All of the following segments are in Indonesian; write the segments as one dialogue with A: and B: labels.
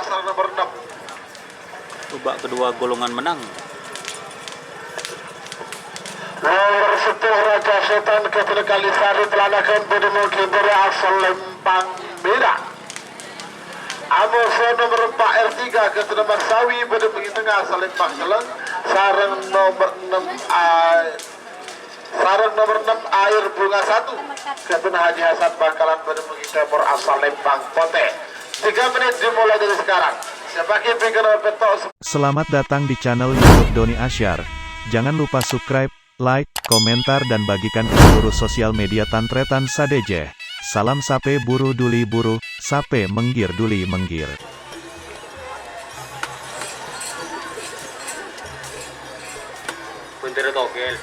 A: sarang nomor 6.
B: Babak kedua golongan menang.
A: Nomor 10 Raja Setan Ketua Kalisari Pelanakan Budemuki berasal Lempang Merah. Amoso nomor 4 R3 Ketua Masawi Budemuki Tengah asal Lempang Seleng. Sarang nomor 6 Air Bunga 1 Ketua Haji Hasan Bangkalan Budemuki Timur asal Lempang Pote. 3 menit dimulai dari sekarang. Sebagai pengenal petok.
C: Selamat datang di channel YouTube Doni Ashar. Jangan lupa subscribe, like, komentar dan bagikan ke seluruh sosial media tantretan sadeje. Salam sape buru duli buru, sape menggir duli menggir.
B: Bentar togel.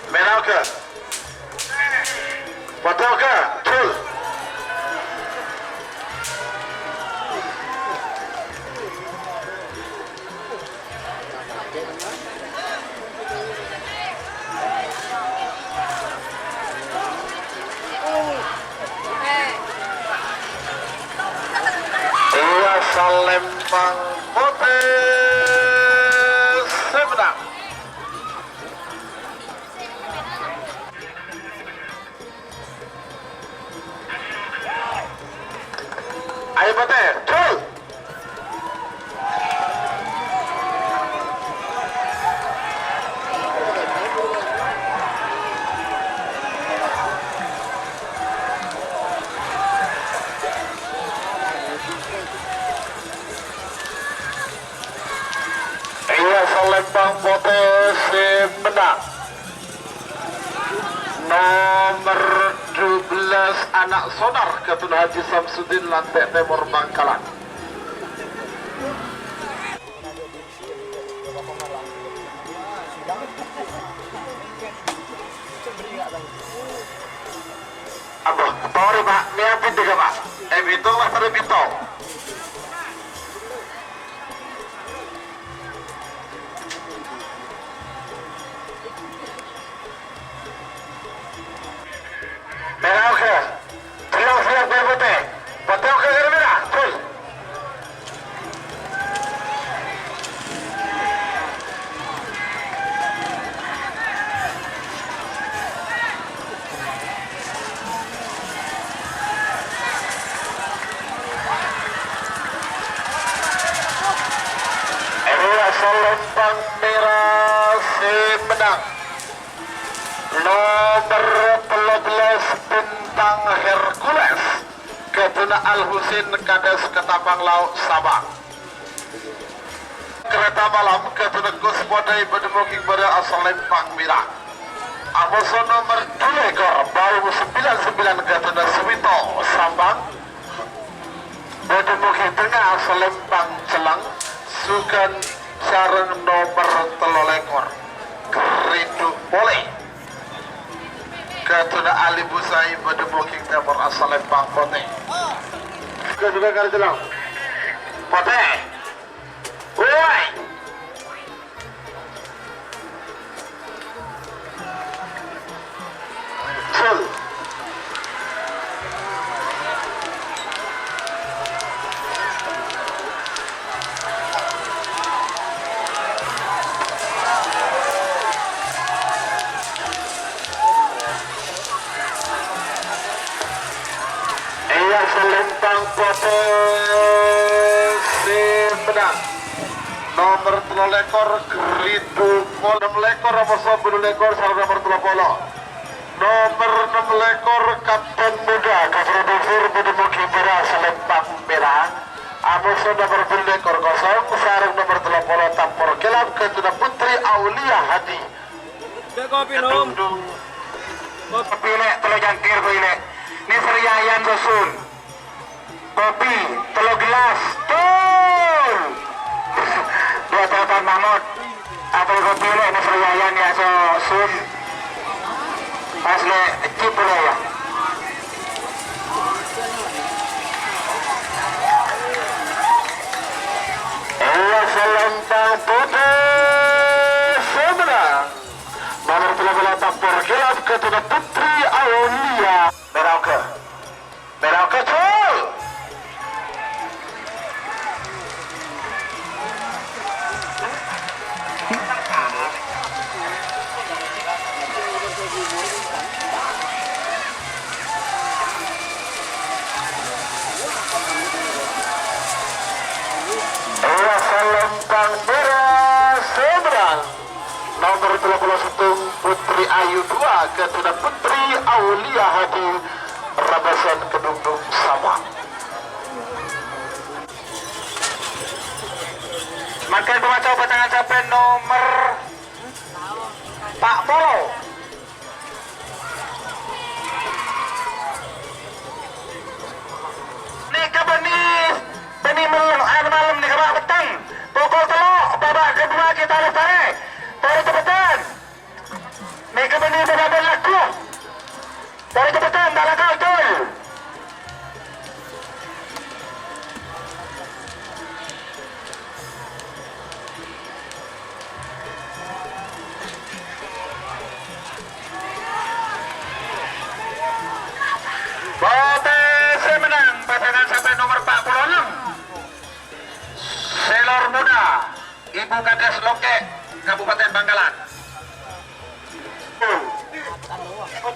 A: Menauke, Watauke, Tul. Iya Salembang Pote Sebenang. Ayo Pote, Tul. Iya Salembang Pote Sebenang. Nomor 12 anak sonar Ketua Haji Samsudin Lantek Timur Bangkalan. Abah, sorry Pak, ini apa juga Pak? Itu lah tadi Bito. Oke, siap berpote, pote oke gara-gara, full. Salembang Merah Semenang. Nomor 13 Bintang Hercules Ketua Al Husin Kades Ketapang Laut Sabang. Kereta malam Ketua Gus Bodai Bedemuking pada asal Lempang Merah. Amoso nomor 2 ekor baru 99 Ketua Suwito Sabang. Bedemuking Tengah asal Lempang Celang. Sukan sarang nomor 3 ekor Kerindu Boleh Ketua Ali Busai Bedemuking Timur asal Lempang Pote. Kedua kali jelang Pote. Woi. Sul. Lempang Pote Sebenang. Nomor 3 ekor Kerindu Pol 6 ekor Amoso 2 ekor sarang nomor 30. Nomor 6 ekor Kapten Muda Kapten Dufur Bedemuking berasal Lempang Merah. Amoso nomor 2 ekor kosong sarang nomor 30 Tampor Kelab Ketua Putri Aulia Hadi.
B: Kopi nom.
A: Kopi lek telo jangkir kopi lek. Ini seriayan susun. Kopi, telo gelas, tuh. 2 telepon mamut. Apa kopi le, ini seriayan ya so sun. Pas le cip le ya. kepada Putri Aulia. Merauke cul. Berasal lempang merah seberang. Nomor 21 Putri Ayu 2 kepada Putri Aulia Hadi Rabasan Kedungdung Sabah. Maka pemacau pasangan capek nomor Pak Pulau. Nika benih malam nih kabak petang. Pukul teluk babak kedua kita lestari. Dari cepetan. Nika benih berada laku. Dari cepetan dah laku betul. Potensi menang pasangan sampai nomor 46. Selor Muda, Ibu Kades Loke, Kabupaten Bangkalan.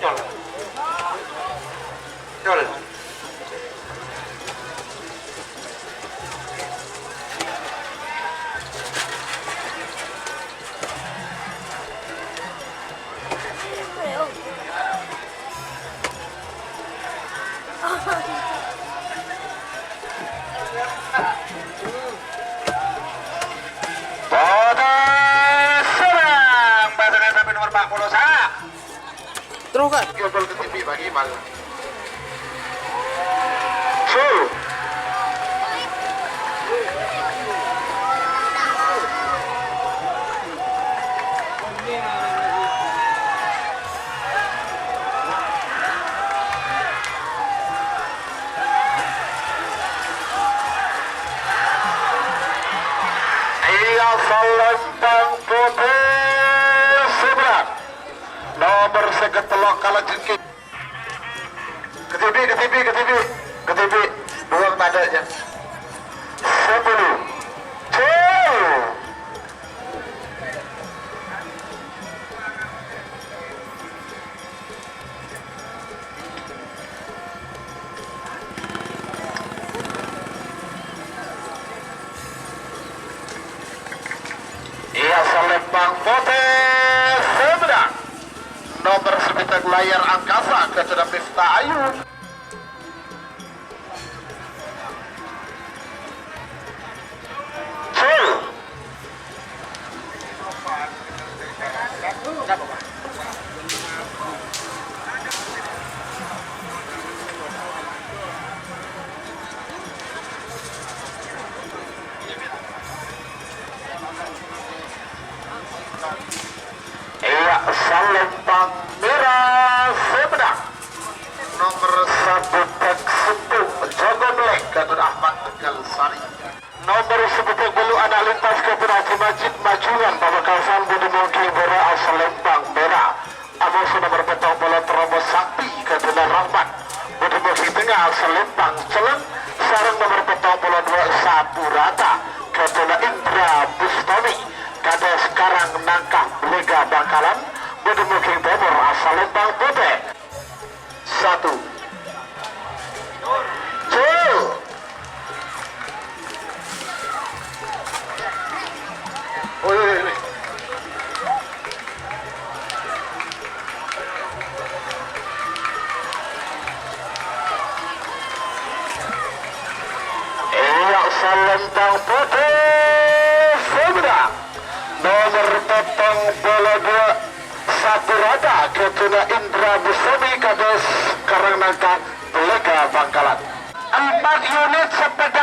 A: Col. Serang pasangan sampai nomor 41.
B: Terus kan?
A: Gol ke TV bagi Mal. Full. Ia selempang putih sebelah. Nomor seketelok kalah jengking. Ke TV. Buang padanya. 10. Cul. Ia selempang putih sebelah. Nomor sebintang layar angkasa kepada Miftah Ayu. Cul. Ia selempang merah sebelah. Nomor 1 tek sentuh Jogoblek kepada Ahmad Tegal Sari. Nomor 10 belu anak lintas kepada Haji Majid Majuan Bapak Kawasan Budi Moki Bora selempang merah. Amos nomor petang bola terobos sakti kepada Rahmat Budi Moki Tengah selempang celeng. Sarang nomor petang bola 2 sapu rata kepada Indra Bustami. Kades sekarang nangkah Lega Bangkalan Budi Moki Timur asal lempang putih 1. Cul. Ini. Iya selempang putih sebelah. Nomor potong bola 2 satu rada kepada Indra Busami Kades Karangnangka Lega Bangkalan. 4 unit sepeda